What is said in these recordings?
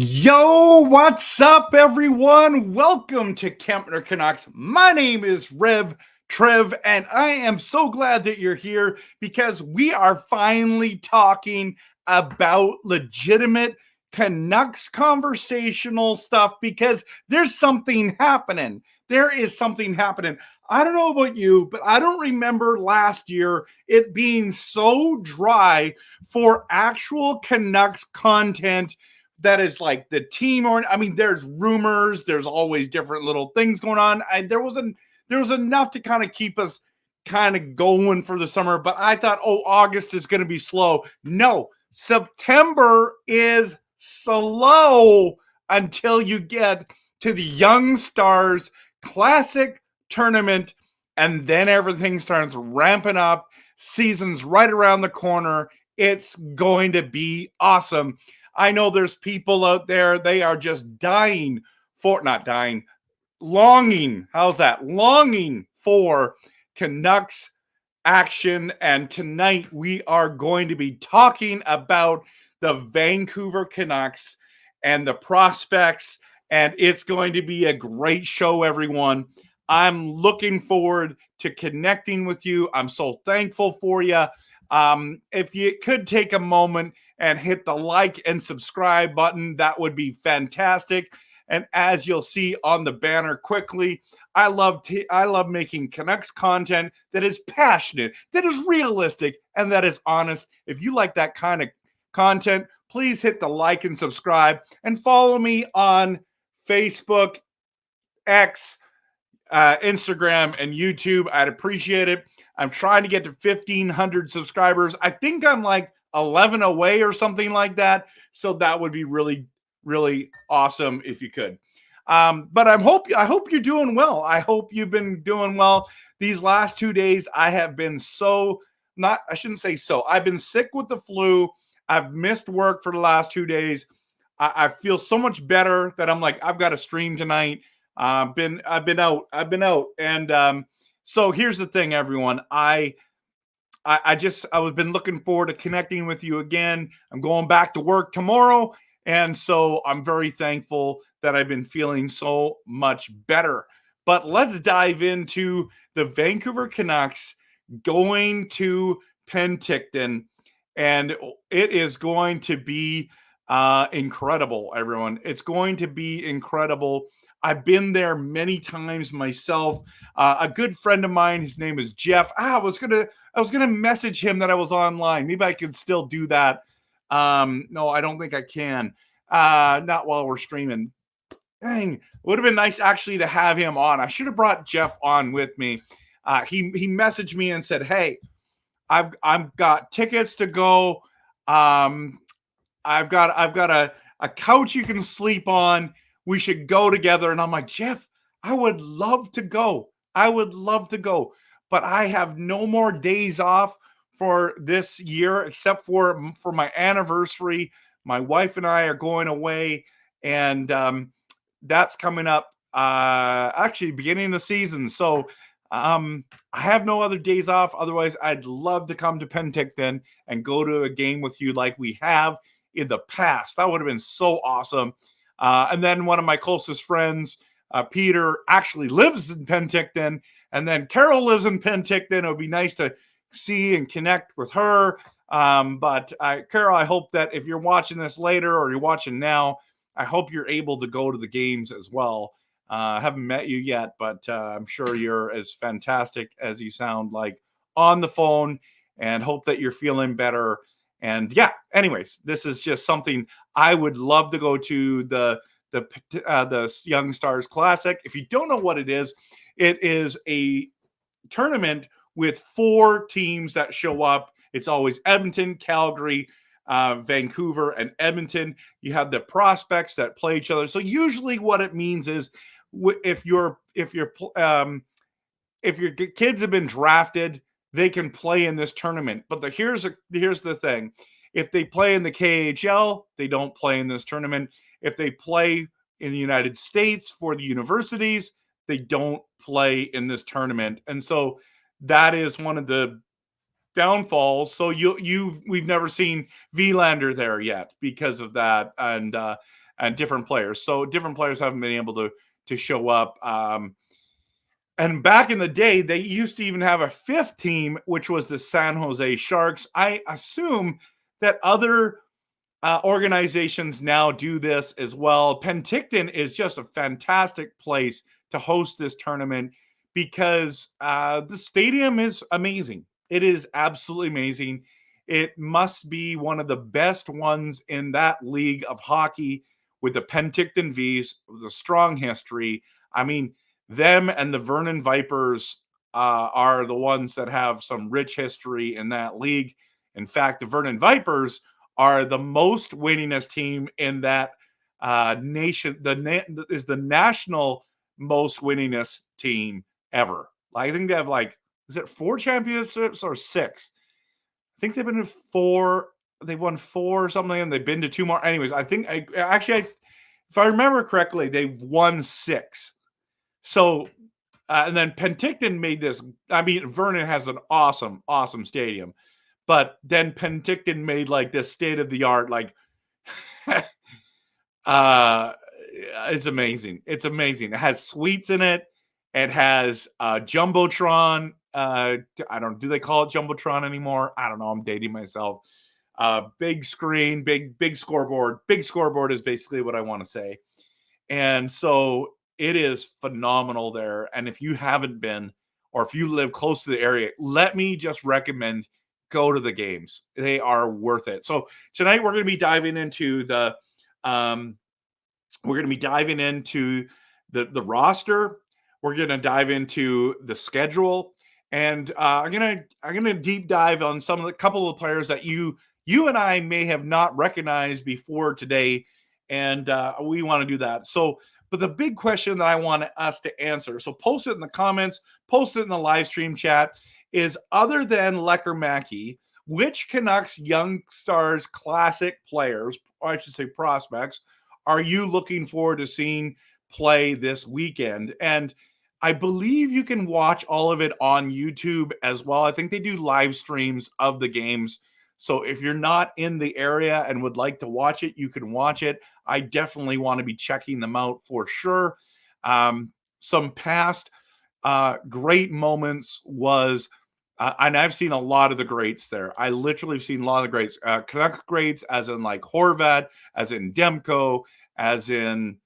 Yo, what's up, everyone? Welcome to Kempner Canucks. My name is RevTrev, and I am so glad that you're here because we are finally talking about legitimate Canucks conversational stuff because there's something happening. There is something happening. I don't know about you, but I don't remember last year it being so dry for actual Canucks content that is like the team, or I mean, there's rumors, there's always different little things going on. There was enough to kind of keep us kind of going for the summer, but I thought, oh, August is going to be slow. No, September is slow until you get to the Young Stars Classic Tournament, and then everything starts ramping up. Season's right around the corner. It's going to be awesome. I know there's people out there, they are just longing. How's that? Longing for Canucks action. And tonight we are going to be talking about the Vancouver Canucks and the prospects. And it's going to be a great show, everyone. I'm looking forward to connecting with you. I'm so thankful for you. If you could take a moment and hit the like and subscribe button, that would be fantastic. And as you'll see on the banner quickly, I love making Canucks content that is passionate, that is realistic, and that is honest. If you like that kind of content, please hit the like and subscribe and follow me on Facebook, X, Instagram, and YouTube. I'd appreciate it. I'm trying to get to 1,500 subscribers. I think I'm like 11 away or something like that. So that would be really, really awesome if you could. But I hope you're doing well. I hope you've been doing well. These last 2 days, I have been I've been sick with the flu. I've missed work for the last 2 days. I feel so much better that I'm like, I've got to stream tonight. I've been out. And so here's the thing, everyone. I've been looking forward to connecting with you again. I'm going back to work tomorrow. And so I'm very thankful that I've been feeling so much better. But let's dive into the Vancouver Canucks going to Penticton. And it is going to be incredible, everyone. It's going to be incredible. I've been there many times myself. A good friend of mine, his name is Jeff. I was gonna message him that I was online. Maybe I can still do that. No, I don't think I can. Not while we're streaming. Dang, it would have been nice actually to have him on. I should have brought Jeff on with me. He messaged me and said, "Hey, I've got tickets to go. I've got a couch you can sleep on. We should go together." And I'm like, Jeff, I would love to go. But I have no more days off for this year except for my anniversary. My wife and I are going away, and that's coming up actually beginning of the season. So I have no other days off. Otherwise, I'd love to come to Penticton and go to a game with you like we have in the past. That would have been so awesome. And then one of my closest friends, Peter, actually lives in Penticton. And then Carol lives in Penticton. It would be nice to see and connect with her. But Carol, I hope that if you're watching this later or you're watching now, I hope you're able to go to the games as well. I haven't met you yet, but I'm sure you're as fantastic as you sound like on the phone, and hope that you're feeling better. And yeah, anyways, this is just something I would love to go to the Young Stars Classic. If you don't know what it is a tournament with 4 teams that show up. It's always Edmonton, Calgary, Vancouver, and Edmonton. You have the prospects that play each other. So usually what it means is if your kids have been drafted, they can play in this tournament. But here's the thing. If they play in the KHL, they don't play in this tournament. If they play in the United States for the universities, they don't play in this tournament. And so that is one of the downfalls. So we've never seen Vilander there yet because of that. And and different players. So different players haven't been able to show up. And back in the day, they used to even have a fifth team, which was the San Jose Sharks. I assume that other organizations now do this as well. Penticton is just a fantastic place to host this tournament because the stadium is amazing. It is absolutely amazing. It must be one of the best ones in that league of hockey with the Penticton Vs, with a strong history. I mean, them and the Vernon Vipers are the ones that have some rich history in that league. In fact, the Vernon Vipers are the most winningest team in that nation. Is the national most winningest team ever. I think they have is it 4 championships or 6? I think they've been in 4. They've won 4 or something, and they've been to 2 more. Anyways, I think if I remember correctly, they've won 6. So, and then Penticton made this. I mean, Vernon has an awesome, awesome stadium, but then Penticton made this state of the art, it's amazing. It's amazing. It has suites in it. It has Jumbotron. Do they call it Jumbotron anymore? I don't know. I'm dating myself. Big screen, big scoreboard. Big scoreboard is basically what I want to say. And so it is phenomenal there. And if you haven't been, or if you live close to the area, let me just recommend go to the games. They are worth it. So tonight we're going to be diving into the roster. We're going to dive into the schedule, and I'm gonna deep dive on couple of players that you and I may have not recognized before today, and we want to do that. So, but the big question that I want us to answer, so post it in the comments, post it in the live stream chat, is other than Lecker-Mackey, which Canucks Young Stars Classic players, or I should say prospects, are you looking forward to seeing play this weekend? And I believe you can watch all of it on YouTube as well. I think they do live streams of the games. So if you're not in the area and would like to watch it, you can watch it. I definitely want to be checking them out for sure. Some past great moments was, and I've seen a lot of the greats there. I literally have seen a lot of the greats. Canuck greats as in Horvat, as in Demko, as in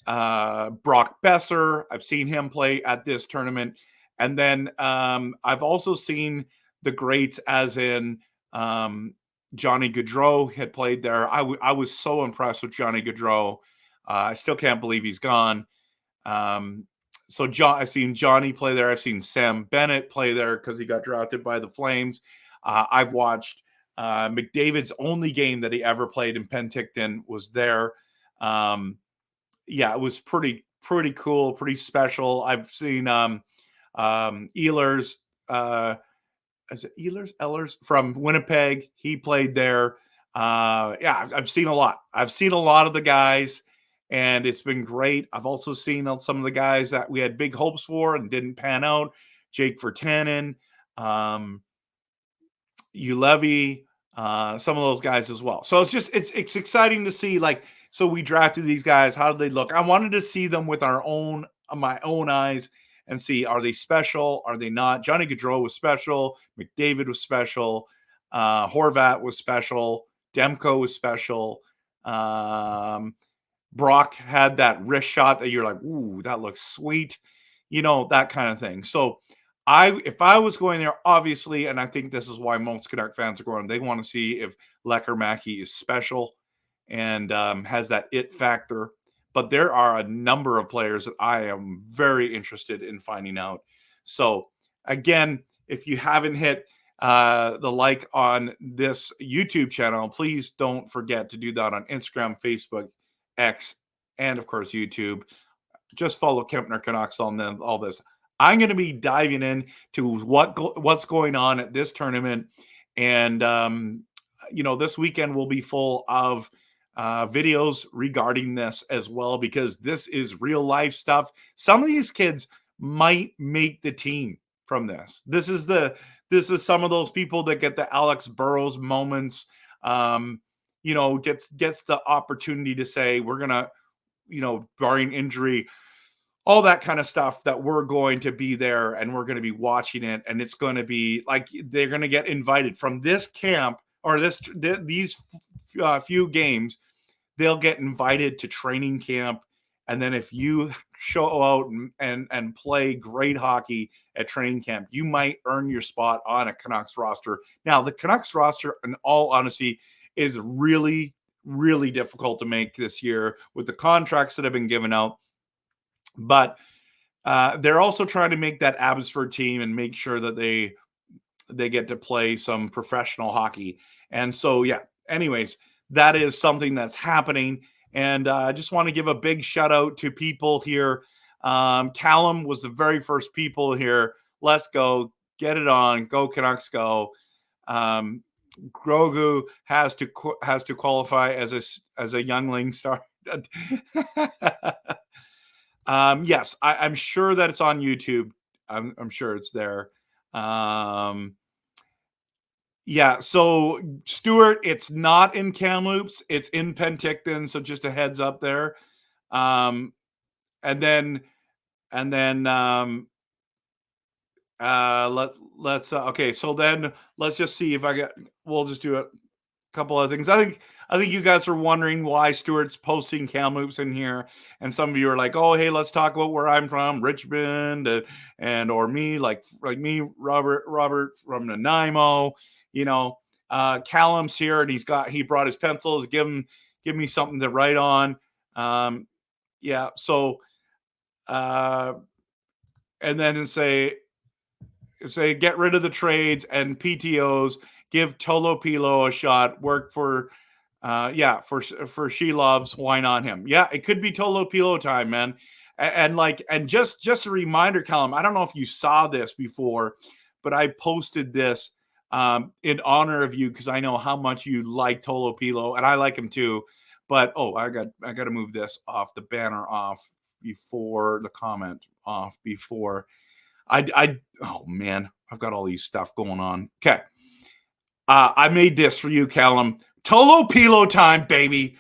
Brock Besser. I've seen him play at this tournament. And then I've also seen the greats as in Johnny Gaudreau had played there. I was so impressed with Johnny Gaudreau. I still can't believe he's gone. So I've seen Johnny play there. I've seen Sam Bennett play there because he got drafted by the Flames. I've watched McDavid's only game that he ever played in Penticton was there. Yeah, it was pretty cool, pretty special. I've seen Ehlers, is it Ehlers from Winnipeg. He played there. Yeah, I've seen a lot. I've seen a lot of the guys, and it's been great. I've also seen some of the guys that we had big hopes for and didn't pan out. Jake Virtanen, Ulevy, some of those guys as well. So it's exciting to see. So we drafted these guys. How did they look? I wanted to see them with my own eyes and see, are they special? Are they not? Johnny Gaudreau was special. McDavid was special. Horvat was special. Demko was special. Brock had that wrist shot that you're like, ooh, that looks sweet. That kind of thing. So if I was going there, obviously, and I think this is why most Canuck fans are going, they want to see if Lecker-Mackey is special and has that it factor. But there are a number of players that I am very interested in finding out. So again, if you haven't hit the like on this YouTube channel, please don't forget to do that on Instagram, Facebook, X, and of course YouTube. Just follow Kempner Canucks on all this. I'm going to be diving into what's going on at this tournament, and this weekend will be full of videos regarding this as well, because this is real life stuff. Some of these kids might make the team from this. This is some of those people that get the Alex Burrows moments. gets the opportunity to say, we're going to, barring injury, all that kind of stuff, that we're going to be there and we're going to be watching it. And it's going to be like, they're going to get invited from this camp or these few games. They'll get invited to training camp. And then if you show out and play great hockey at training camp, you might earn your spot on a Canucks roster. Now, the Canucks roster, in all honesty, is really, really difficult to make this year with the contracts that have been given out. But they're also trying to make that Abbotsford team and make sure that they get to play some professional hockey. And so, yeah, anyways, that is something that's happening. And I just want to give a big shout out to people here. Callum was the very first people here. Let's go. Get it on. Go Canucks, go. Grogu has to qualify as a youngling star. Yes, I'm sure that it's on YouTube. I'm sure it's there. Yeah, so Stuart, it's not in Kamloops, it's in Penticton, so just a heads up there. And then let's okay, so then let's just see if we'll just do a couple of things. I think you guys are wondering why Stuart's posting Kamloops in here, and some of you are like, "Oh, hey, let's talk about where I'm from, Richmond, or me, like me, Robert from Nanaimo." Callum's here, and he brought his pencils. Give me something to write on. Yeah. So, and then say get rid of the trades and PTOs. Give Tolo Pilo a shot. Work for She Loves. Why not him? Yeah, it could be Tolo Pilo time, man. And just a reminder, Callum, I don't know if you saw this before, but I posted this in honor of you, because I know how much you like Tolo Pilo, and I like him too. But I got to move this off, the banner off before the comment off before oh man, I've got all these stuff going on. Okay. I made this for you, Callum. Tolo Pilo time, baby.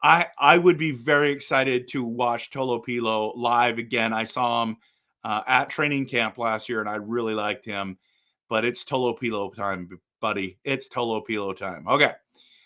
I would be very excited to watch Tolo Pilo live again. I saw him at training camp last year, and I really liked him. But it's Tolo Pilo time, buddy. It's Tolo Pilo time. Okay,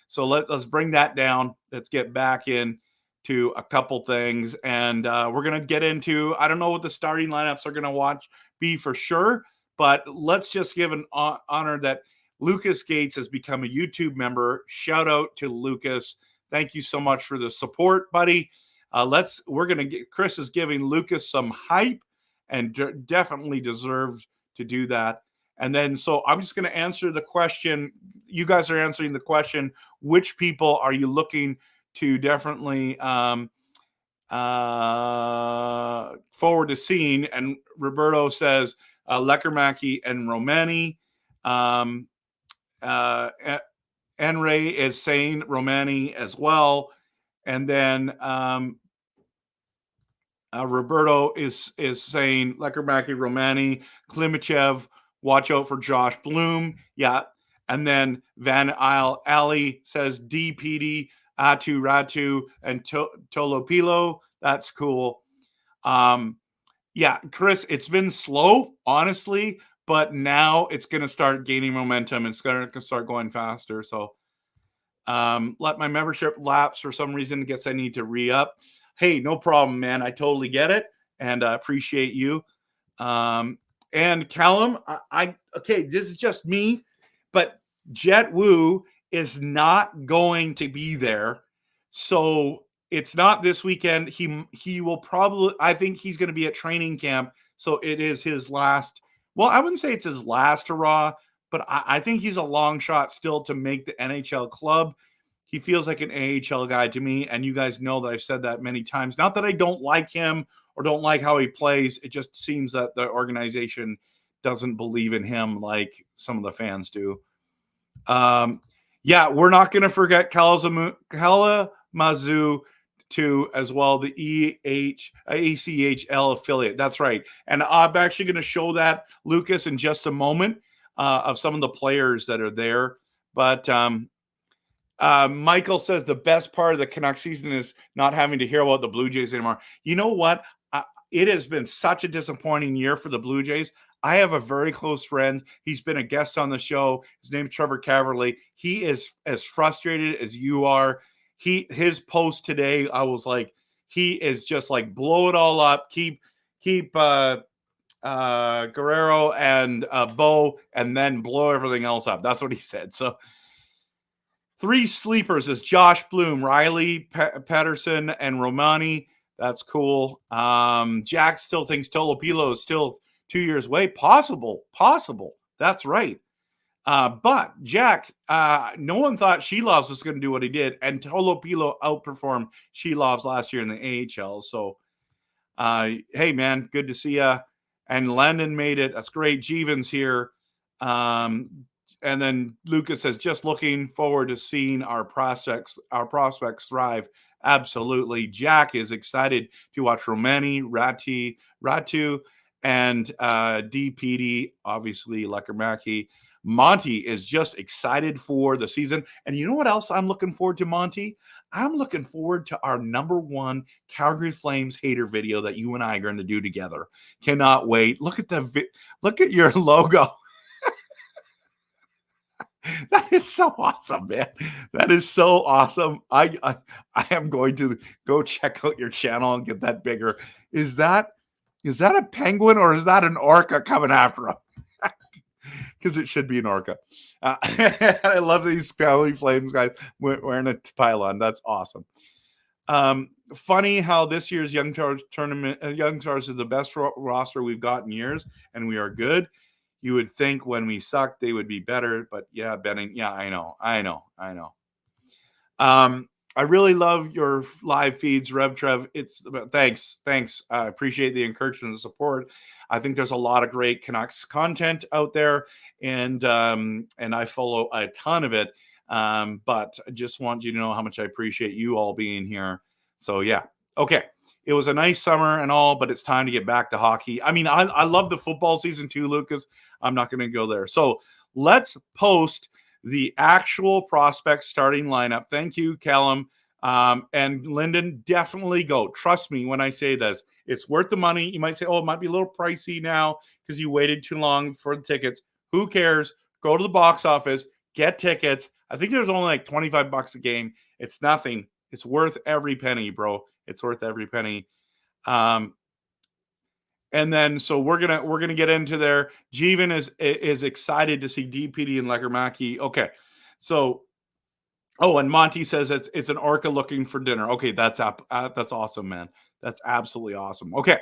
so let's bring that down. Let's get back in to a couple things, and we're gonna get into. I don't know what the starting lineups are gonna be for sure, but let's just give an honor that Lucas Gates has become a YouTube member. Shout out to Lucas. Thank you so much for the support, buddy. Chris is giving Lucas some hype, and definitely deserved to do that. And then, so I'm just going to answer the question. You guys are answering the question, which people are you looking to definitely forward to seeing? And Roberto says Lekermaki and Romani. Enray is saying Romani as well. And then Roberto is saying Lekermaki, Romani, Klimachev. Watch out for Josh Bloom. Yeah. And then Van Ali says DPD, Atu Ratu, and Tolo Pilo. That's cool. Yeah, Chris, it's been slow, honestly, but now it's going to start gaining momentum. It's going to start going faster. So let my membership lapse for some reason. I guess I need to re-up. Hey, no problem, man. I totally get it, and I appreciate you. And Callum, okay, this is just me, but Jet Wu is not going to be there. So it's not this weekend. He will probably, I think he's going to be at training camp. So it is his last, well, I wouldn't say it's his last hurrah, but I think he's a long shot still to make the NHL club. He feels like an AHL guy to me. And you guys know that I've said that many times. Not that I don't like him or don't like how he plays. It just seems that the organization doesn't believe in him like some of the fans do. Yeah, we're not going to forget Kalamazoo too, as well, the ACHL affiliate. That's right. And I'm actually going to show that, Lucas, in just a moment of some of the players that are there. But Michael says the best part of the Canucks season is not having to hear about the Blue Jays anymore. You know what? It has been such a disappointing year for the Blue Jays. I have a very close friend. He's been a guest on the show. His name is Trevor Caverly. He is as frustrated as you are. His post today, I was like, he is just like, blow it all up. Keep Guerrero and Bo, and then blow everything else up. That's what he said. So 3 sleepers is Josh Bloom, Riley Patterson, and Romani. That's cool. Jack still thinks Tolopilo is still 2 years away. Possible. That's right. But Jack, no one thought Shelovs was going to do what he did, and Tolopilo outperformed Shelovs last year in the AHL. So, hey, man, good to see you. And Landon made it. That's great. Jeevan's here. And then Lucas says, just looking forward to seeing our prospects thrive. Absolutely. Jack is excited to watch Romani, Ratu, and DPD, obviously, Lekermaki. Monty is just excited for the season. And you know what else I'm looking forward to, Monty? I'm looking forward to our #1 Calgary Flames hater video that you and I are going to do together. Cannot wait. Look at your logo. That is so awesome, man. That is so awesome. I am going to go check out your channel and get that bigger. Is that a penguin or is that an orca coming after him? Because it should be an orca. I love these Calgary Flames guys wearing a pylon. That's awesome. Funny how this year's Young Stars tournament, Young Stars is the best roster we've got in years, and we are good. You would think when we suck, they would be better, but yeah, Benning. Yeah, I know. I really love your live feeds, RevTrev. Thanks. I appreciate the encouragement and support. I think there's a lot of great Canucks content out there, and I follow a ton of it. But I just want you to know how much I appreciate you all being here. So yeah, okay. It was a nice summer and all, but it's time to get back to hockey. I mean, I love the football season too, Lucas. I'm not going to go there. So let's post the actual prospect starting lineup. Thank you, Callum. And Lyndon, definitely go. Trust me when I say this. It's worth the money. You might say, oh, it might be a little pricey now because you waited too long for the tickets. Who cares? Go to the box office, get tickets. I think there's only like $25 a game. It's nothing. It's worth every penny, bro. It's worth every penny. And then so we're gonna get into there. Jeevan is excited to see DPD and Lekermaki. Okay, so and Monty says it's an orca looking for dinner. Okay, that's awesome, man. That's absolutely awesome. Okay,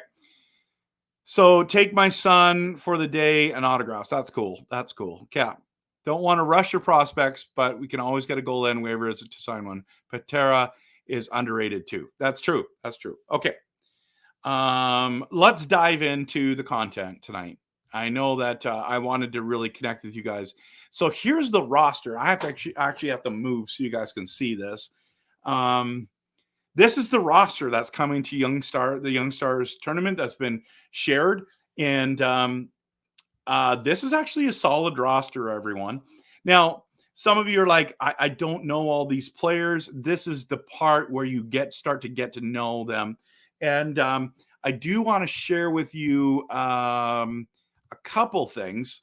so take my son for the day and autographs. That's cool. Yeah, don't want to rush your prospects, but we can always get a goal and waivers to sign one. Patera is underrated too. That's true. Okay. Let's dive into the content tonight. I know that I wanted to really connect with you guys. So here's the roster. I have to actually have to move so you guys can see this. This is the roster that's coming to the Young Stars tournament that's been shared. And this is actually a solid roster, everyone. Now, some of you are like, I don't know all these players. This is the part where you start to get to know them. And I do want to share with you a couple things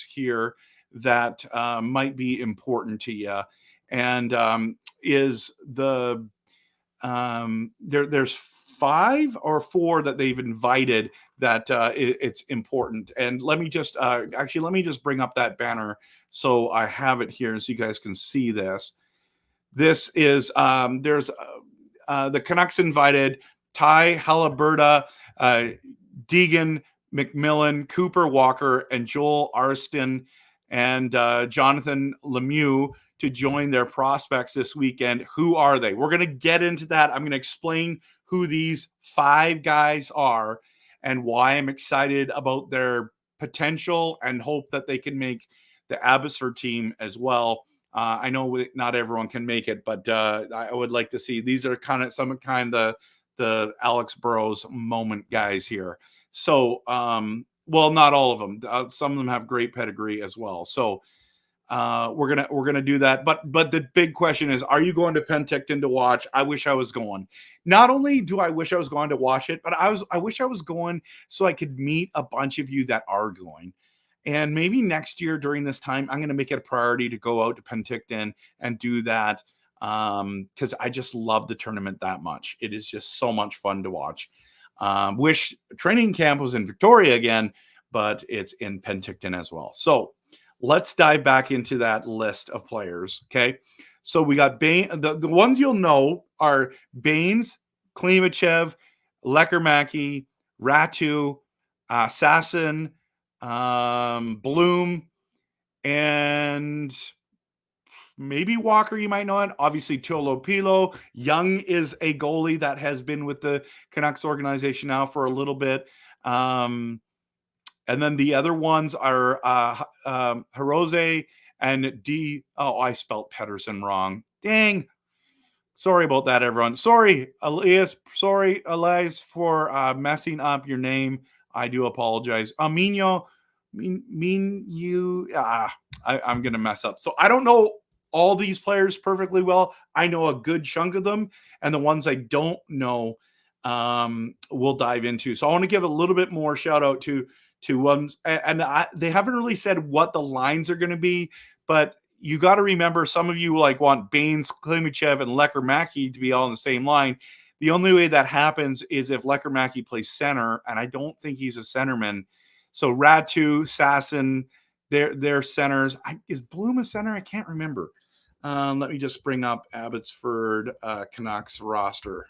here that might be important to you. And is the there's 5 or 4 that they've invited that it's important. And let me just bring up that banner so I have it here so you guys can see this. This is there's the Canucks invited Ty Haliburda, Deegan McMillan, Cooper Walker, and Joel Arston, and Jonathan Lemieux to join their prospects this weekend. Who are they? We're going to get into that. I'm going to explain who these 5 guys are and why I'm excited about their potential and hope that they can make the Abbotsford team as well. I know not everyone can make it, but I would like to see. These are some kind of the Alex Burrows moment guys here. So, well, not all of them. Some of them have great pedigree as well. So, we're gonna do that. But the big question is, are you going to Penticton to watch? I wish I was going. Not only do I wish I was going to watch it, but I wish I was going so I could meet a bunch of you that are going. And maybe next year during this time, I'm going to make it a priority to go out to Penticton and do that, because I just love the tournament that much. It is just so much fun to watch. Wish training camp was in Victoria again, but it's in Penticton as well. So let's dive back into that list of players. Okay. So we got the ones you'll know are Baines, Klimachev, Lekkerimäki, Ratu, Sasson, Bloom, and maybe Walker, you might know it. Obviously, Tuolopilo. Young is a goalie that has been with the Canucks organization now for a little bit. And then the other ones are Hirose and D. Oh, I spelled Pedersen wrong. Dang. Sorry about that, everyone. Sorry, Elias. Sorry, Elias, for messing up your name. I do apologize. Amino, I'm going to mess up. So I don't know all these players perfectly well. I know a good chunk of them, and the ones I don't know, we'll dive into. So I want to give a little bit more shout out to ones, and they haven't really said what the lines are going to be, but you got to remember, some of you want Baines, Klimachev, and Lekkerimäki to be all on the same line. The only way that happens is if Lekkerimäki plays center, and I don't think he's a centerman. So Ratu, Sasson, they're centers. Is Bloom a center? I can't remember. Let me just bring up Abbotsford Canucks roster.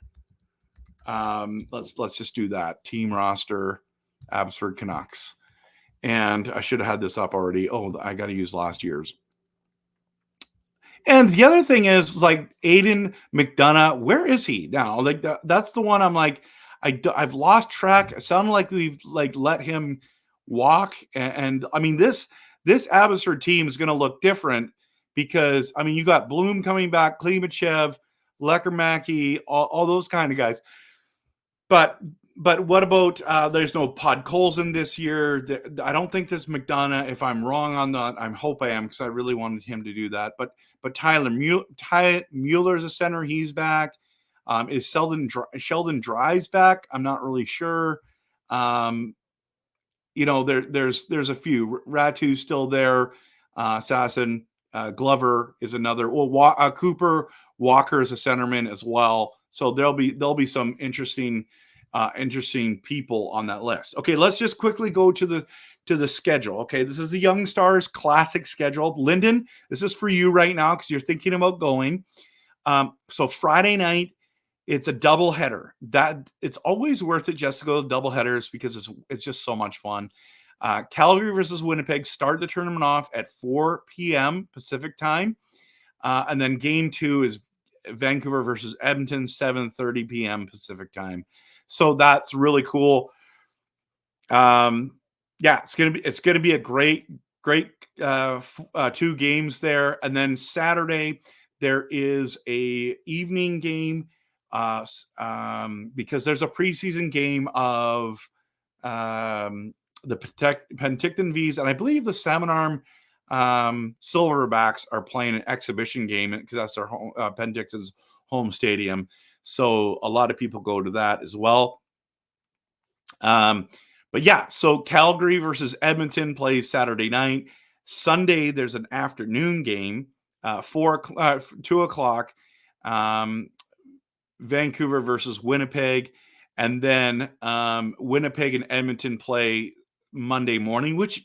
Let's just do that. Team roster, Abbotsford Canucks. And I should have had this up already. Oh, I got to use last year's. And the other thing is, Aiden McDonough, where is he now? That's the one I'm I've lost track. It sounded like we've let him walk. And I mean, this Abbotsford team is going to look different because, I mean, you got Bloom coming back, Klimachev, Lekkerimäki, all those kind of guys. But what about there's no Podkolzin this year? I don't think there's McDonough. If I'm wrong on that, I hope I am, because I really wanted him to do that. But Tyler Mueller's a center. He's back. Is Sheldon Dries back? I'm not really sure. There's a few. Ratu's still there. Sasson, Glover is another. Well, Cooper Walker is a centerman as well. So there'll be some interesting people on that list. Okay, let's just quickly go to the schedule. Okay, this is the Young Stars Classic schedule. Lyndon, this is for you right now because you're thinking about going. So Friday night, it's a double header. That it's always worth it just to go to double headers because it's just so much fun. Calgary versus Winnipeg start the tournament off at 4 p.m. Pacific time, and then game 2 is Vancouver versus Edmonton, 7:30 p.m. Pacific time. So that's really cool. It's gonna be a great 2 games there, and then Saturday there is a evening game because there's a preseason game of the Penticton V's, and I believe the Salmon Arm Silverbacks are playing an exhibition game because that's their home, Penticton's home stadium. So a lot of people go to that as well. But yeah, so Calgary versus Edmonton plays Saturday night. Sunday, there's an afternoon game, 2 o'clock, Vancouver versus Winnipeg. And then Winnipeg and Edmonton play Monday morning, which,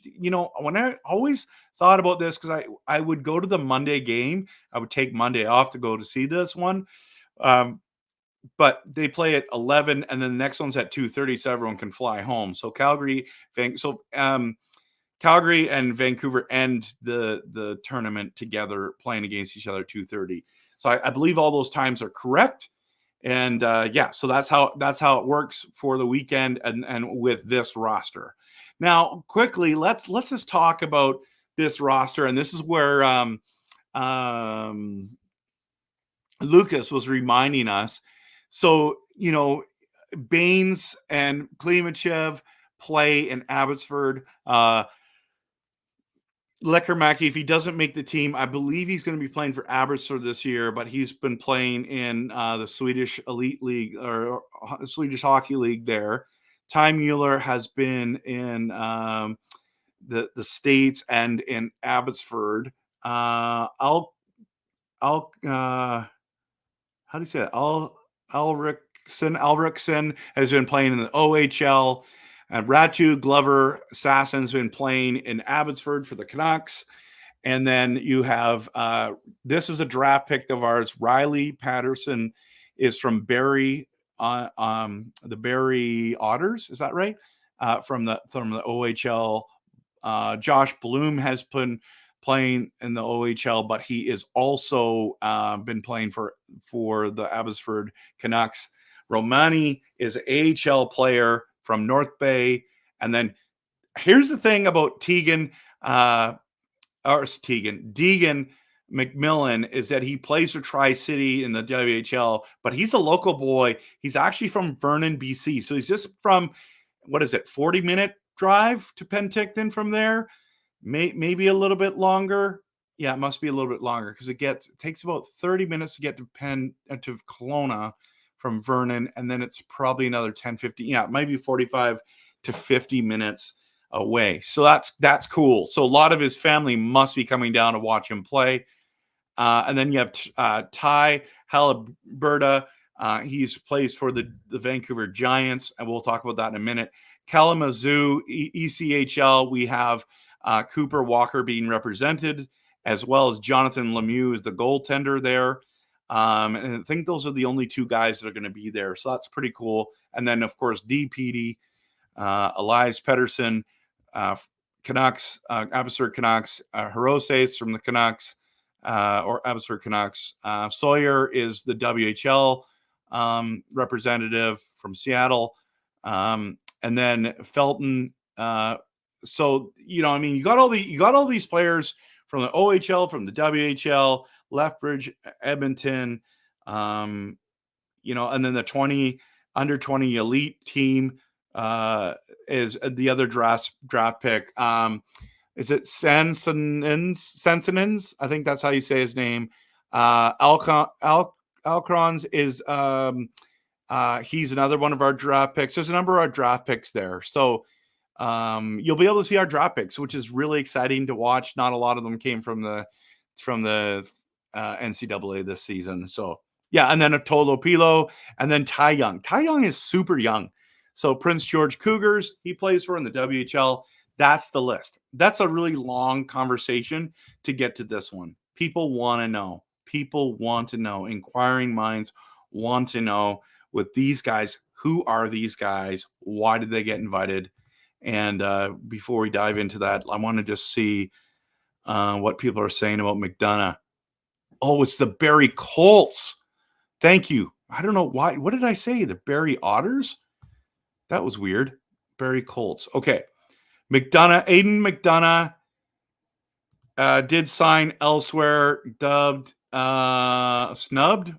when I always thought about this, because I would go to the Monday game, I would take Monday off to go to see this one. But they play at 11, and then the next one's at 2:30, so everyone can fly home. So Calgary and Vancouver end the tournament together, playing against each other at 2:30. So I believe all those times are correct. And so that's how it works for the weekend and with this roster. Now, quickly, let's just talk about this roster, and this is where Lucas was reminding us. So, Baines and Klimachev play in Abbotsford. Lekkerimäki, if he doesn't make the team, I believe he's going to be playing for Abbotsford this year, but he's been playing in the Swedish Elite League or Swedish Hockey League there. Ty Mueller has been in the States and in Abbotsford. How do you say it? Alriksson has been playing in the OHL. And Ratu Glover Sassen's been playing in Abbotsford for the Canucks. And then you have this is a draft pick of ours. Riley Patterson is from Barrie, the Barrie Otters. Is that right? From the OHL. Josh Bloom has been playing in the OHL, but he is also been playing for the Abbotsford Canucks. Romani is an AHL player from North Bay. And then here's the thing about Deegan McMillan is that he plays for Tri-City in the WHL, but he's a local boy. He's actually from Vernon, BC. So he's just from, 40-minute drive to Penticton from there? Maybe a little bit longer. Yeah, it must be a little bit longer because it takes about 30 minutes to get to Kelowna from Vernon, and then it's probably another 10, 15. Yeah, it might be 45 to 50 minutes away. So that's cool. So a lot of his family must be coming down to watch him play. And then you have Ty Haliburda. He's plays for the Vancouver Giants, and we'll talk about that in a minute. Kalamazoo, ECHL, we have Cooper Walker being represented, as well as Jonathan Lemieux is the goaltender there. And I think those are the only two guys that are going to be there. So that's pretty cool. And then, of course, DPD, Elias Pettersson, Canucks, Abbotsford Canucks, Hiroses from the Canucks, or Abbotsford Canucks. Sawyer is the WHL representative from Seattle. And then Felton. So, you got all these players from the OHL, from the WHL, Lethbridge, Edmonton, and then the under 20 elite team is the other draft pick. Is it Sensenins? I think that's how you say his name. Alcrons is he's another one of our draft picks. There's a number of our draft picks there. So you'll be able to see our draft picks, which is really exciting to watch. Not a lot of them came from the NCAA this season. So yeah, and then a Tolo Pilo, and then Ty Young. Ty Young is super young. So Prince George Cougars, he plays for in the WHL. That's the list. That's a really long conversation to get to this one. People want to know. Inquiring minds want to know with these guys. Who are these guys? Why did they get invited? And before we dive into that, I want to just see what people are saying about McDonough. Oh, it's the Barrie Colts. Thank you. I don't know why. What did I say? The Barrie Otters? That was weird. Barrie Colts. Okay. Aiden McDonough did sign elsewhere, snubbed.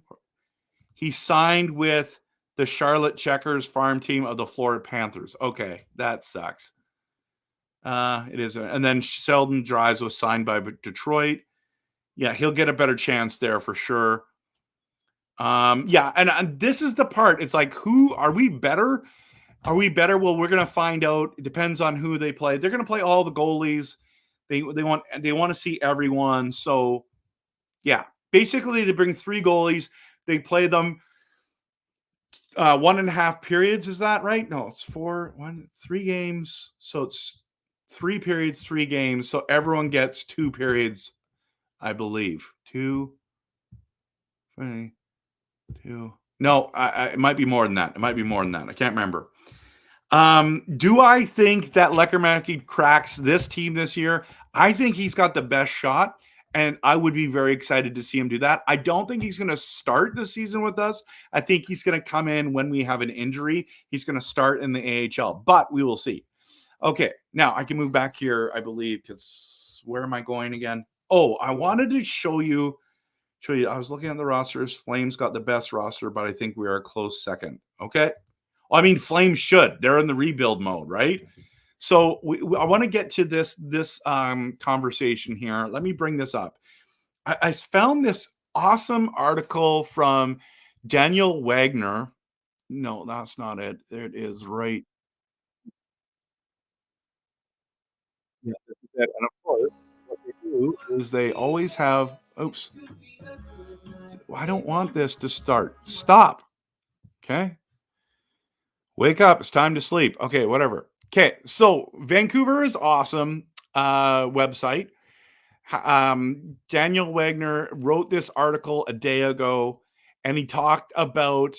He signed with the Charlotte Checkers farm team of the Florida Panthers. Okay, that sucks. It is. And then Sheldon Drives was signed by Detroit. Yeah, he'll get a better chance there for sure. Yeah, and this is the part. It's like, who are we better? Are we better? Well, we're going to find out. It depends on who they play. They're going to play all the goalies. They want to see everyone. So, yeah, basically they bring 3 goalies. They play them 1.5 periods. Is that right? No, it's 3 games. So it's 3 periods, 3 games. So everyone gets 2 periods, I believe. 2. No, it might be more than that. I can't remember. Do I think that Lekkerimäki cracks this team this year? I think he's got the best shot, and I would be very excited to see him do that. I don't think he's going to start the season with us. I think he's going to come in when we have an injury. He's going to start in the AHL, but we will see. Okay, now I can move back here, I believe, because where am I going again? Oh, I wanted to show you. I was looking at the rosters. Flames got the best roster, but I think we are a close second. Okay. Well, I mean, Flames should. They're in the rebuild mode, right? So I want to get to this conversation here. Let me bring this up. I found this awesome article from Daniel Wagner. No, that's not it. There it is, right. Yeah, this is it. And of course, what they do is they always have. Oops, I don't want this to start. Stop. Okay, wake up. It's time to sleep. Okay, whatever. Okay, so Vancouver is awesome. Website. Daniel Wagner wrote this article a day ago, and he talked about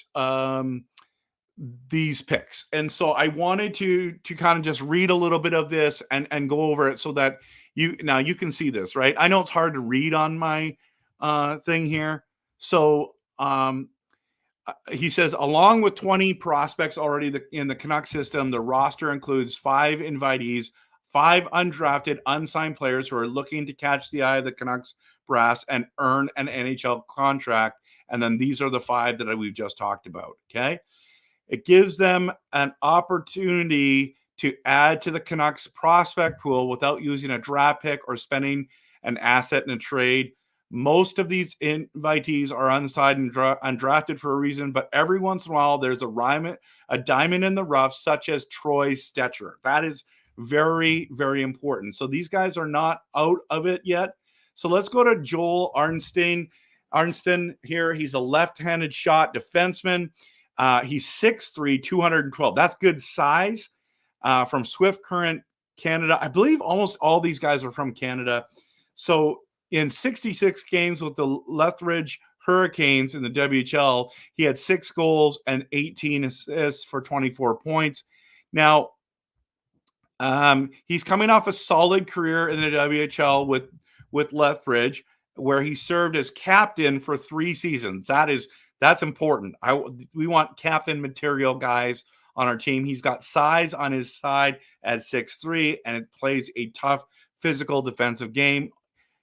these picks. And so I wanted to kind of just read a little bit of this and go over it so that you can see this, right? I know it's hard to read on my thing here. So he says, along with 20 prospects already in the Canucks system, the roster includes 5 invitees, 5 undrafted, unsigned players who are looking to catch the eye of the Canucks brass and earn an NHL contract. And then these are the 5 that we've just talked about. Okay. It gives them an opportunity to add to the Canucks prospect pool without using a draft pick or spending an asset in a trade. Most of these invitees are unsigned and undrafted for a reason, but every once in a while there's a diamond in the rough, such as Troy Stecher. That is very, very important. So these guys are not out of it yet. So let's go to Joel Arnstein. Arnstein here, he's a left-handed shot defenseman. He's 6'3", 212. That's good size. From Swift Current, Canada. I believe almost all these guys are from Canada. So in 66 games with the Lethbridge Hurricanes in the WHL, he had 6 goals and 18 assists for 24 points. Now, he's coming off a solid career in the WHL with Lethbridge, where he served as captain for 3 seasons. That's important. We want captain material guys on our team. He's got size on his side at 6'3", and it plays a tough physical defensive game.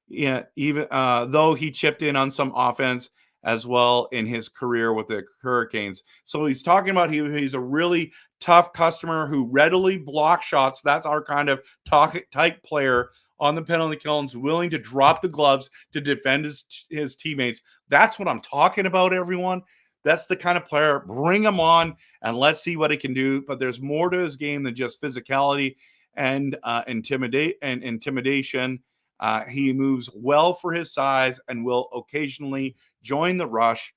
Yeah, even though he chipped in on some offense as well in his career with the Hurricanes. So he's talking about he's a really tough customer who readily blocks shots. That's our kind of type player on the penalty kill and is willing to drop the gloves to defend his teammates. That's what I'm talking about, everyone. That's the kind of player. Bring him on and let's see what he can do. But there's more to his game than just physicality and intimidation. He moves well for his size and will occasionally join the rush.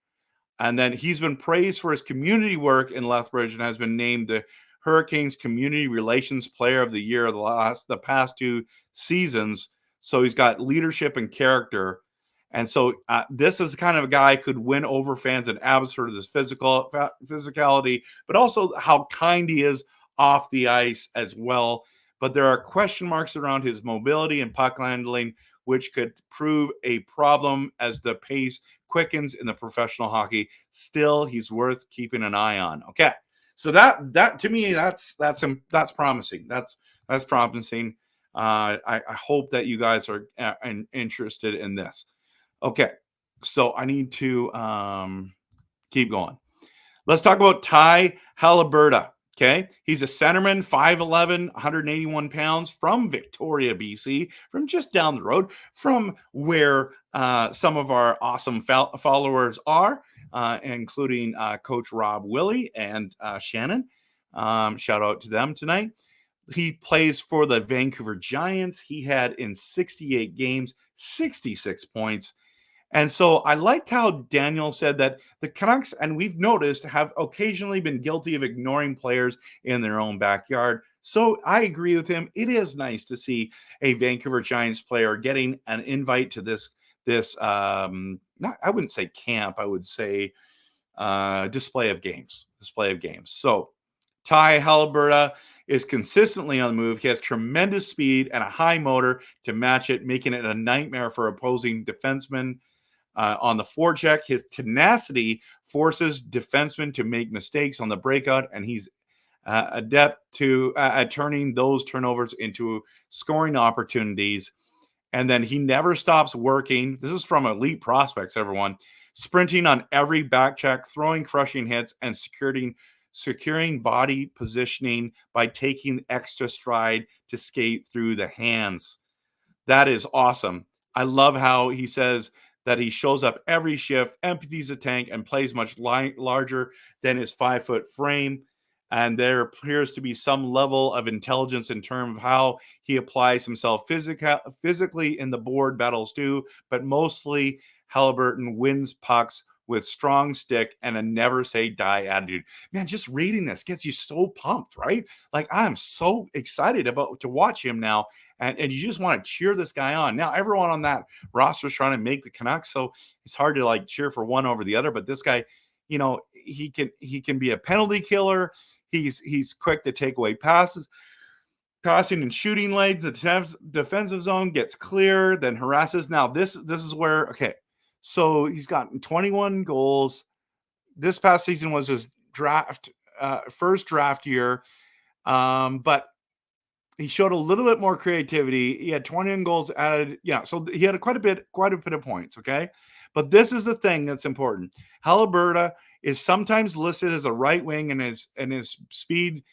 And then he's been praised for his community work in Lethbridge and has been named the Hurricanes Community Relations Player of the Year of the past 2 seasons. So he's got leadership and character. And so this is the kind of a guy who could win over fans in Abbotsford, this physicality, but also how kind he is off the ice as well. But there are question marks around his mobility and puck handling, which could prove a problem as the pace quickens in the professional hockey. Still, he's worth keeping an eye on. Okay, so that to me, that's promising. That's promising. I hope that you guys are interested in this. Okay, so I need to keep going. Let's talk about Ty Haliburton. Okay, he's a centerman, 5'11", 181 pounds, from Victoria, BC, from just down the road, from where some of our awesome followers are, including Coach Rob Willie and Shannon. Shout out to them tonight. He plays for the Vancouver Giants. He had in 68 games, 66 points. And so I liked how Daniel said that the Canucks, and we've noticed, have occasionally been guilty of ignoring players in their own backyard. So I agree with him. It is nice to see a Vancouver Giants player getting an invite to this not, I wouldn't say camp, I would say display of games. So Ty Haliburton is consistently on the move. He has tremendous speed and a high motor to match it, making it a nightmare for opposing defensemen. On the forecheck, his tenacity forces defensemen to make mistakes on the breakout, and he's adept at turning those turnovers into scoring opportunities. And then he never stops working. This is from elite prospects, everyone. Sprinting on every back check, throwing crushing hits, and securing body positioning by taking extra stride to skate through the hands. That is awesome. I love how he says that he shows up every shift, empties the tank, and plays much larger than his 5-foot frame. And there appears to be some level of intelligence in terms of how he applies himself physically in the board battles too. But mostly, Halliburton wins pucks with strong stick and a never say die attitude. Man, just reading this gets you so pumped, right? Like, I'm so excited to watch him now. And you just want to cheer this guy on. Now, everyone on that roster is trying to make the Canucks, so it's hard to like cheer for one over the other. But this guy, you know, he can be a penalty killer. He's quick to take away passes, passing and shooting lanes. The defensive zone gets clear, then harasses. Now, this is where, okay, so he's gotten 21 goals. This past season was his first draft year, but he showed a little bit more creativity. He had 21 goals added. Yeah, so he had quite a bit of points, okay? But this is the thing that's important. Halliburton is sometimes listed as a right wing, and his speed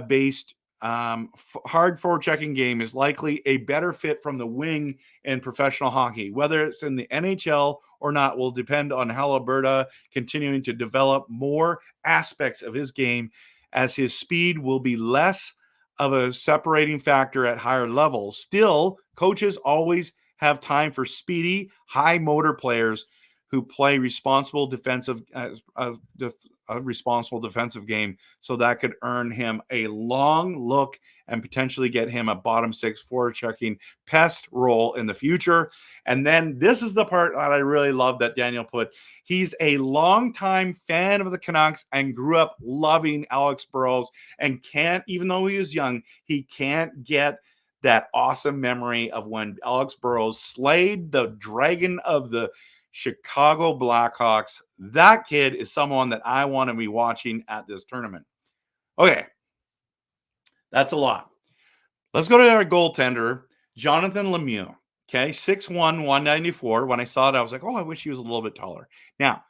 based hard forechecking game is likely a better fit from the wing in professional hockey. Whether it's in the NHL or not will depend on Halliburton continuing to develop more aspects of his game, as his speed will be less of a separating factor at higher levels. Still, coaches always have time for speedy, high motor players who play responsible defensive game, so that could earn him a long look and potentially get him a bottom six forechecking pest role in the future. And then this is the part that I really love that Daniel put. He's a longtime fan of the Canucks and grew up loving Alex Burrows, and can't, even though he was young, he can't get that awesome memory of when Alex Burrows slayed the dragon of the Chicago Blackhawks. That kid is someone that I want to be watching at this tournament. Okay, that's a lot. Let's go to our goaltender, Jonathan Lemieux. Okay, 6'1", 194. When I saw it, I was like, oh, I wish he was a little bit taller. Now,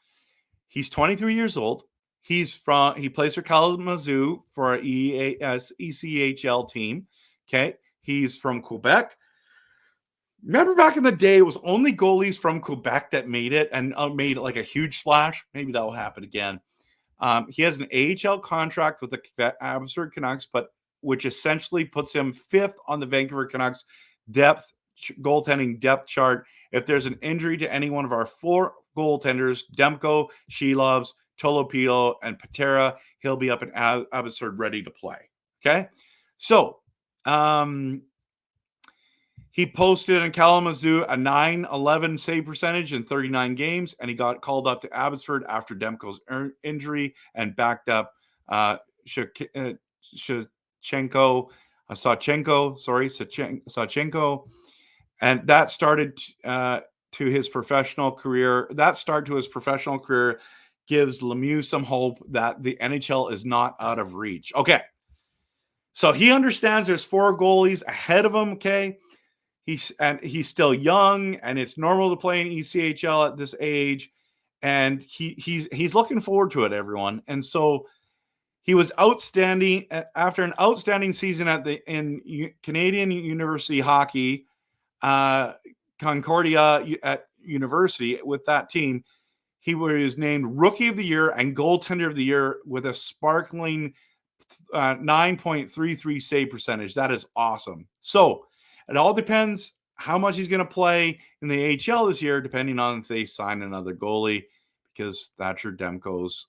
he's 23 years old. He plays for Kalamazoo for our ECHL team. Okay, he's from Quebec. Remember back in the day, it was only goalies from Quebec that made it and made like a huge splash. Maybe that will happen again. He has an AHL contract with the Abbotsford Canucks, but which essentially puts him 5th on the Vancouver Canucks goaltending depth chart. If there's an injury to any one of our 4 goaltenders, Demko, Shelovs, Tolopilo, and Patera, he'll be up in Abbotsford ready to play. Okay? So, he posted in Kalamazoo a .911 save percentage in 39 games, and he got called up to Abbotsford after Demko's injury and backed up Sachenko, and that started to his professional career. That start to his professional career gives Lemieux some hope that the NHL is not out of reach. Okay, so he understands there's 4 goalies ahead of him. Okay. He's still young, and it's normal to play in ECHL at this age, and he's looking forward to it, everyone. And so he was outstanding after an outstanding season in Canadian University Hockey, Concordia at University with that team. He was named Rookie of the Year and Goaltender of the Year with a sparkling 9.33 save percentage. That is awesome. So it all depends how much he's going to play in the AHL this year, depending on if they sign another goalie, because Thatcher Demko's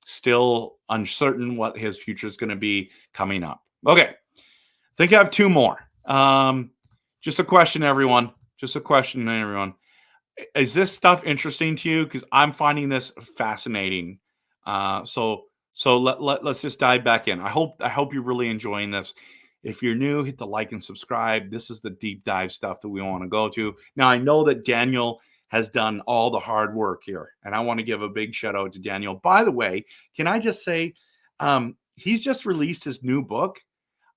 still uncertain what his future is going to be coming up. Okay, I think I have 2 more. Just a question, everyone. Is this stuff interesting to you? Because I'm finding this fascinating. So let's just dive back in. I hope you're really enjoying this. If you're new, hit the like and subscribe. This is the deep dive stuff that we want to go to. Now, I know that Daniel has done all the hard work here, and I want to give a big shout out to Daniel. By the way, can I just say, he's just released his new book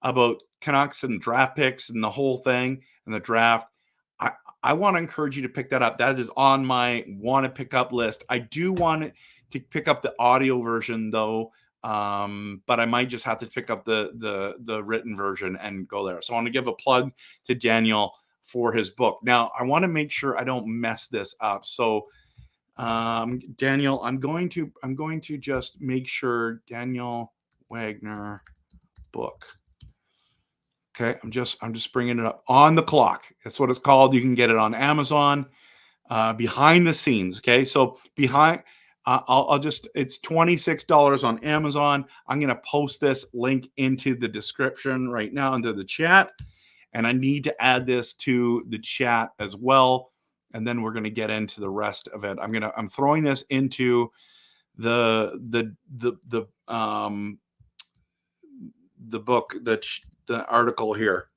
about Canucks and draft picks and the whole thing and the draft. I want to encourage you to pick that up. That is on my want to pick up list. I do want to pick up the audio version though. But I might just have to pick up the written version and go there. So I want to give a plug to Daniel for his book. Now I want to make sure I don't mess this up. So Daniel, I'm going to just make sure Daniel Wagner book. Okay, I'm just bringing it up on the clock. That's what it's called. You can get it on Amazon, behind the scenes. Okay, so behind. It's $26 on Amazon. I'm going to post this link into the description right now into the chat. And I need to add this to the chat as well. And then we're going to get into the rest of it. I'm throwing this into the book, the article here.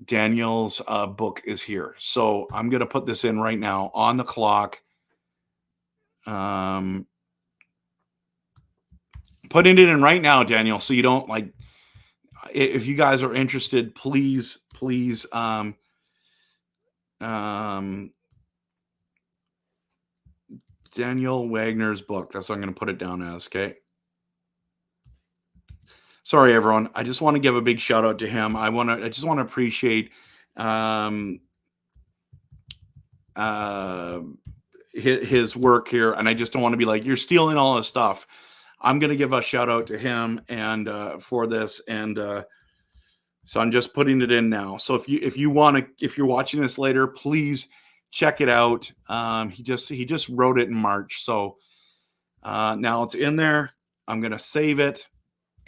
Daniel's book is here. So I'm going to put this in right now on the clock. Putting it in right now, Daniel, so you don't like, if you guys are interested, please, Daniel Wagner's book. That's what I'm going to put it down as. Okay. Sorry, everyone. I just want to give a big shout out to him. I just want to appreciate, his work here, and I just don't want to be like, you're stealing all his stuff. I'm going to give a shout out to him and for this, and so I'm just putting it in now. So if you're watching this later, please check it out. He just wrote it in March, so now it's in there. I'm going to save it,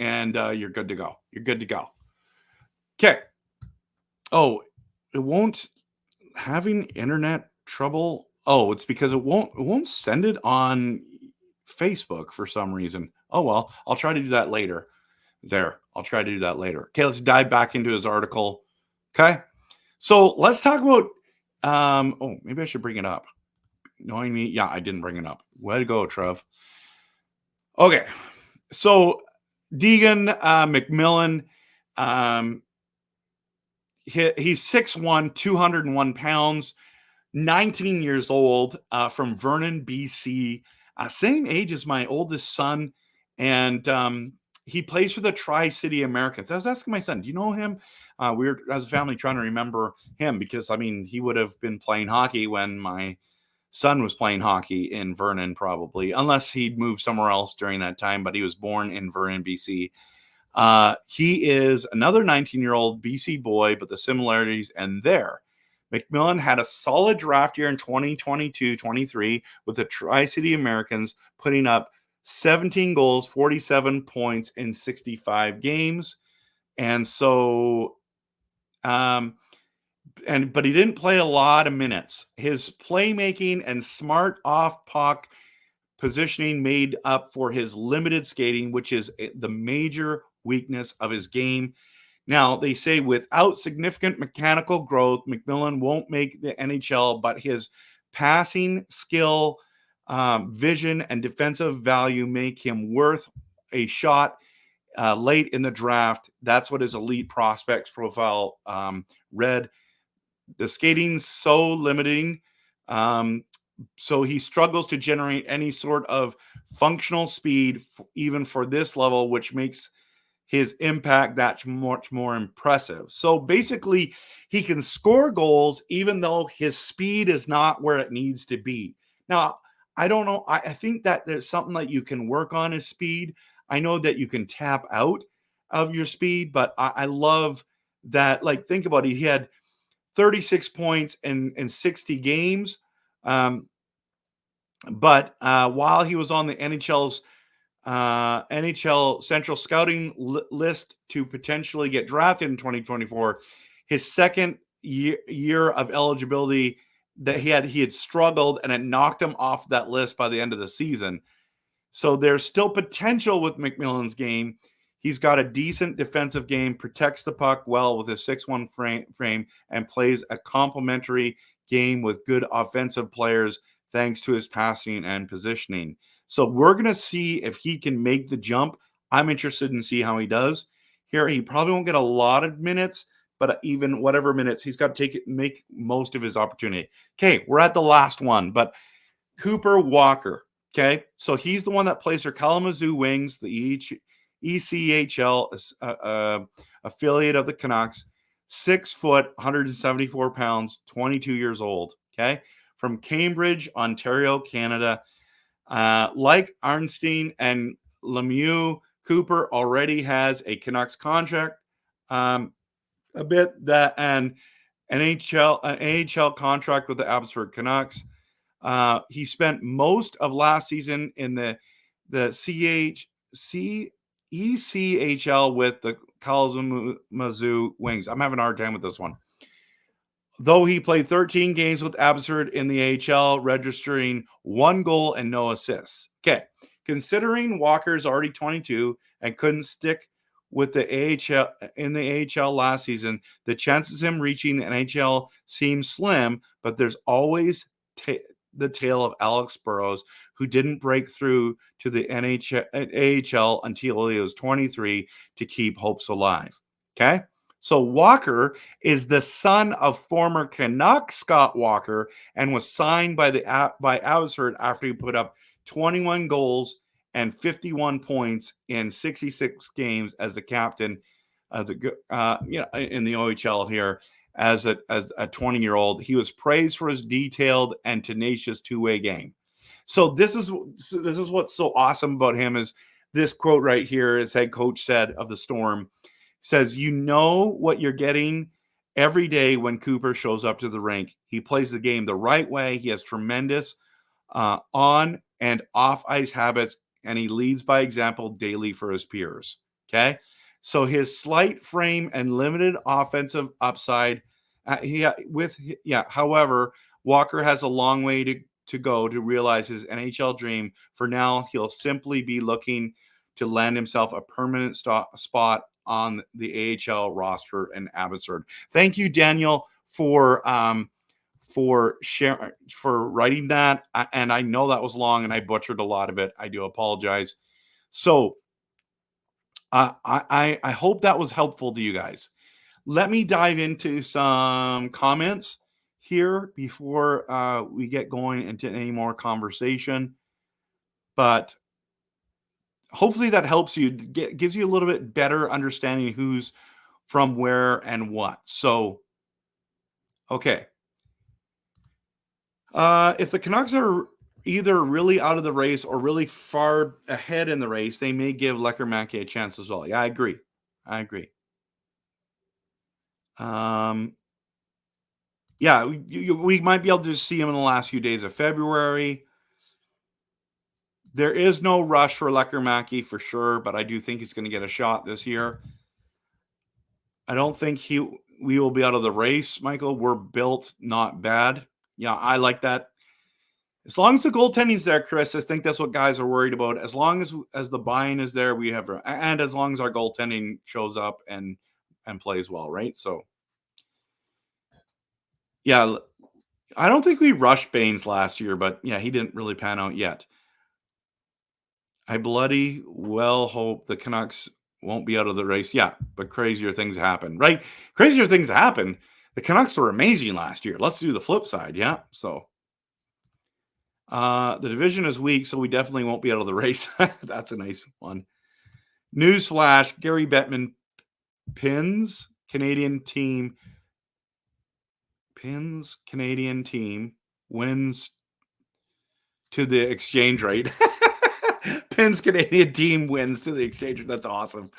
and you're good to go. You're good to go. Okay. Oh, it won't having internet trouble. Oh, it's because it won't send it on Facebook for some reason. Oh, well, I'll try to do that later. I'll try to do that later. Okay, let's dive back into his article. Okay, so let's talk about, maybe I should bring it up. Knowing me, yeah, I didn't bring it up. Way to go, Trev. Okay, so Deegan McMillan, he's 6'1", 201 pounds, 19 years old, from Vernon, BC, same age as my oldest son. And he plays for the Tri-City Americans. I was asking my son, do you know him? We were, as a family, trying to remember him because, I mean, he would have been playing hockey when my son was playing hockey in Vernon, probably, unless he'd moved somewhere else during that time, but he was born in Vernon, BC. He is another 19-year-old BC boy, but the similarities and there. McMillan had a solid draft year in 2022-23 with the Tri-City Americans, putting up 17 goals, 47 points in 65 games. And so, but he didn't play a lot of minutes. His playmaking and smart off-puck positioning made up for his limited skating, which is the major weakness of his game. Now, they say without significant mechanical growth, McMillan won't make the NHL, but his passing skill, vision, and defensive value make him worth a shot late in the draft. That's what his elite prospects profile read. The skating's so limiting, so he struggles to generate any sort of functional speed, even for this level, which makes his impact that much more impressive. So basically, he can score goals even though his speed is not where it needs to be. Now, I don't know. I think that there's something that you can work on his speed. I know that you can tap out of your speed, but I love that. Like, think about it. He had 36 points in 60 games. But while he was on the NHL Central Scouting list to potentially get drafted in 2024, his second year of eligibility that he had struggled, and it knocked him off that list by the end of the season. So there's still potential with McMillan's game. He's got a decent defensive game, protects the puck well with his 6'1" frame, and plays a complementary game with good offensive players thanks to his passing and positioning. So we're going to see if he can make the jump. I'm interested in see how he does. Here, he probably won't get a lot of minutes, but even whatever minutes, he's got to make most of his opportunity. Okay, we're at the last one, but Cooper Walker. Okay, so he's the one that plays for Kalamazoo Wings, the ECHL affiliate of the Canucks. 6 foot, 174 pounds, 22 years old. Okay, from Cambridge, Ontario, Canada. Like Arnstein and Lemieux, Cooper already has a Canucks contract. A bit that an NHL contract with the Abbotsford Canucks. He spent most of last season in the ECHL with the Kalamazoo Wings. I'm having a hard time with this one. Though he played 13 games with Abbotsford in the AHL, registering 1 goal and no assists. Okay, considering Walker's already 22 and couldn't stick with the AHL in the AHL last season, the chances of him reaching the NHL seem slim, but there's always the tale of Alex Burrows, who didn't break through to the AHL until he was 23 to keep hopes alive. Okay? So Walker is the son of former Canuck Scott Walker and was signed by Abbotsford after he put up 21 goals and 51 points in 66 games as the captain of the in the OHL here as a 20-year-old. He was praised for his detailed and tenacious two-way game. So this is what's so awesome about him is this quote right here, as head coach said of the Storm, says, "You know what you're getting every day when Cooper shows up to the rink. He plays the game the right way. He has tremendous on and off ice habits, and he leads by example daily for his peers." Okay, so his slight frame and limited offensive upside. However, Walker has a long way to go to realize his NHL dream. For now, he'll simply be looking to land himself a permanent spot on the AHL roster in Abbotsford. Thank you, Daniel, for writing that. And I know that was long and I butchered a lot of it. I do apologize. So I hope that was helpful to you guys. Let me dive into some comments here before we get going into any more conversation. But hopefully that helps you, gives you a little bit better understanding who's from where and what. So, okay. If the Canucks are either really out of the race or really far ahead in the race, they may give Lekkerimäki a chance as well. Yeah, I agree. Yeah, we might be able to see him in the last few days of February. There is no rush for Lekkerimäki for sure, but I do think he's going to get a shot this year. I don't think we will be out of the race, Michael. We're built not bad. Yeah, I like that. As long as the goaltending's there, Chris, I think that's what guys are worried about. As long as the buy-in is there, and as long as our goaltending shows up and plays well, right? So, yeah, I don't think we rushed Baines last year, but yeah, he didn't really pan out yet. I bloody well hope the Canucks won't be out of the race. Yeah, but crazier things happen, right? Crazier things happen. The Canucks were amazing last year. Let's do the flip side. Yeah. So the division is weak, so we definitely won't be out of the race. That's a nice one. Newsflash, Gary Bettman pins Canadian team wins to the exchange rate. Pins Canadian team wins to the exchange. That's awesome.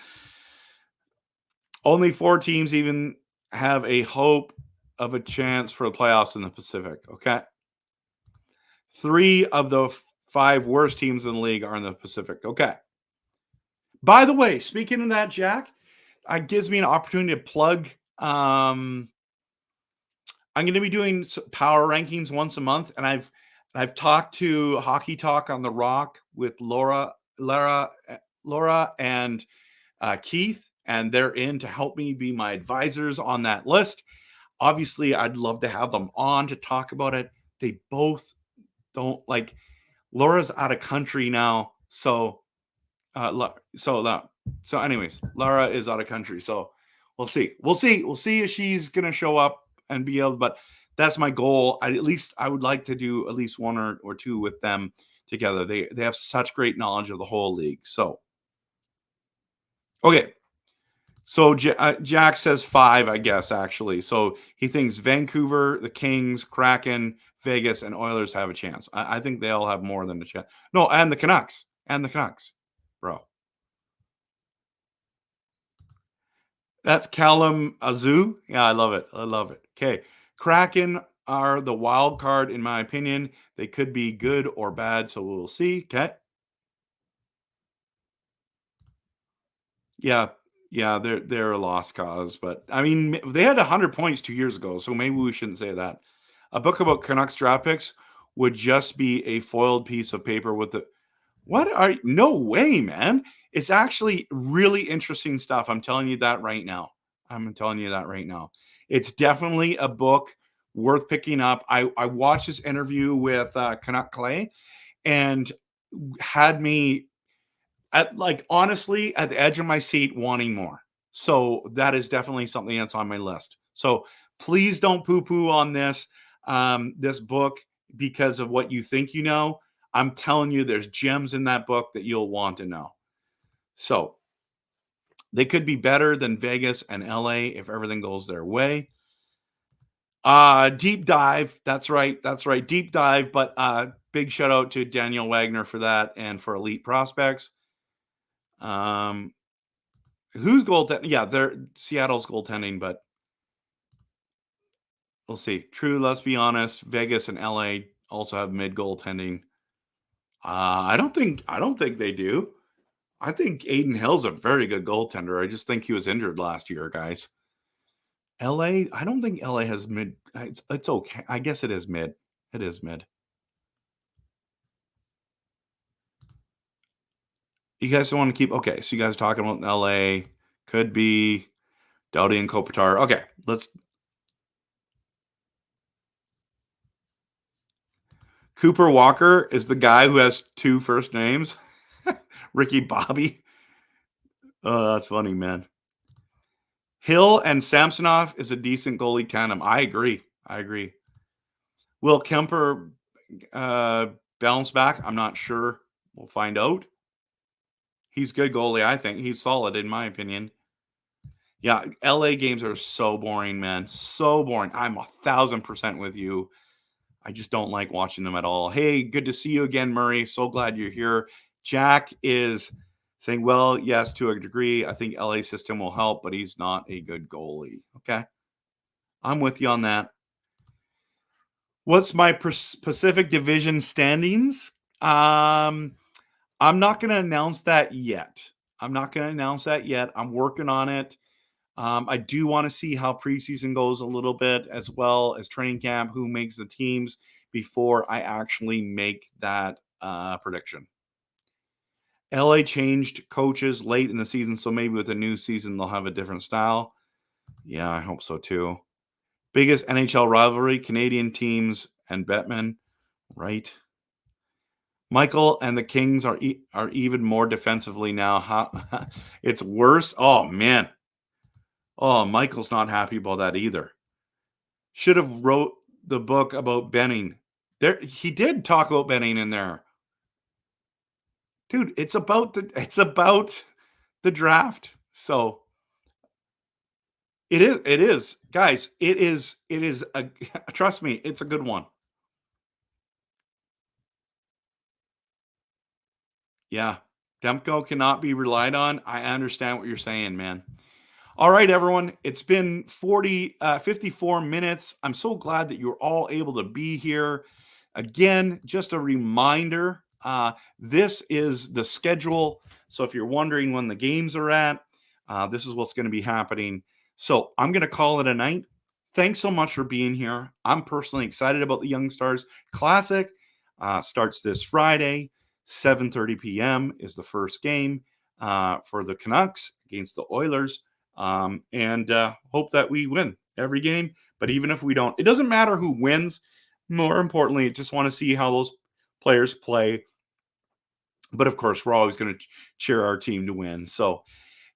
Only 4 teams even have a hope of a chance for the playoffs in the Pacific. Okay. 3 of the 5 worst teams in the league are in the Pacific. Okay. By the way, speaking of that, Jack, it gives me an opportunity to plug. I'm going to be doing power rankings once a month, and I've talked to Hockey Talk on the Rock with Laura and Keith, and they're in to help me be my advisors on that list. Obviously, I'd love to have them on to talk about it. They both don't like. Laura's out of country now, so anyways, Laura is out of country, so we'll see if she's gonna show up and be able. But that's my goal. I would like to do at least one or two with them together. They have such great knowledge of the whole league. So, okay. So Jack says 5, I guess, actually. So he thinks Vancouver, the Kings, Kraken, Vegas, and Oilers have a chance. I think they all have more than a chance. No, and the Canucks. And the Canucks, bro. That's Callum Azu. Yeah, I love it. I love it. Okay. Kraken are the wild card, in my opinion. They could be good or bad, so we'll see. Okay. Yeah. Yeah, they're a lost cause, but I mean, they had 100 points 2 years ago, so maybe we shouldn't say that. A book about Canucks draft picks would just be a foiled piece of paper with the no way, man. It's actually really interesting stuff. I'm telling you that right now. I'm telling you that right now. It's definitely a book worth picking up. I watched this interview with Canuck Clay and had me honestly at the edge of my seat wanting more. So that is definitely something that's on my list. So please don't poo-poo on this book because of what you think you know. I'm telling you, there's gems in that book that you'll want to know. So they could be better than Vegas and LA if everything goes their way. Deep dive. That's right. That's right. Deep dive. But big shout out to Daniel Wagner for that and for Elite Prospects. Who's goaltending? Yeah, they're Seattle's goaltending, but we'll see. True, let's be honest. Vegas and LA also have mid goaltending. I don't think they do. I think Aiden Hill's a very good goaltender. I just think he was injured last year, guys. LA, I don't think LA has mid. It's okay. I guess it is mid. It is mid. You guys don't want to keep okay. So you guys are talking about LA. Could be Doughty and Kopitar. Okay, let's. Cooper Walker is the guy who has 2 first names. Ricky Bobby. Oh, that's funny, man. Hill and Samsonov is a decent goalie tandem. I agree. Will Kemper bounce back? I'm not sure. We'll find out. He's good goalie, I think. He's solid, in my opinion. Yeah, LA games are so boring, man. So boring. I'm 1,000% with you. I just don't like watching them at all. Hey, good to see you again, Murray. So glad you're here. Jack is saying, well, yes, to a degree. I think LA system will help, but he's not a good goalie. Okay. I'm with you on that. What's my Pacific Division standings? I'm not going to announce that yet. I'm working on it. I do want to see how preseason goes a little bit, as well as training camp, who makes the teams before I actually make that prediction. LA changed coaches late in the season, so maybe with a new season, they'll have a different style. Yeah, I hope so too. Biggest NHL rivalry, Canadian teams and Bettman, right? Michael and the Kings are even more defensively now. It's worse. Oh, man. Oh, Michael's not happy about that either. Should have wrote the book about Benning. He did talk about Benning in there. Dude, it's about the draft. So it is. Guys, it is a trust me, it's a good one. Yeah. Demko cannot be relied on. I understand what you're saying, man. All right, everyone. It's been 54 minutes. I'm so glad that you're all able to be here. Again, just a reminder, this is the schedule. So if you're wondering when the games are at, this is what's going to be happening. So I'm going to call it a night. Thanks so much for being here. I'm personally excited about the Young Stars Classic. Starts this Friday, 7:30 p.m. is the first game for the Canucks against the Oilers. And hope that we win every game. But even if we don't, it doesn't matter who wins. More importantly, I just want to see how those players play. But of course, we're always going to cheer our team to win. So,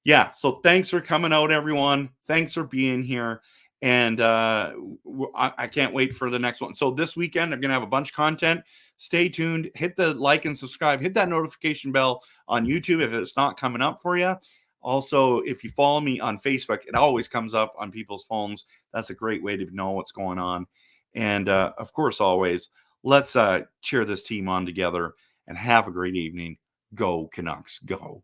yeah. So thanks for coming out, everyone. Thanks for being here. And I can't wait for the next one. So this weekend, I'm going to have a bunch of content. Stay tuned. Hit the like and subscribe. Hit that notification bell on YouTube if it's not coming up for you. Also, if you follow me on Facebook, it always comes up on people's phones. That's a great way to know what's going on. And of course, always, let's cheer this team on together and have a great evening. Go Canucks, go.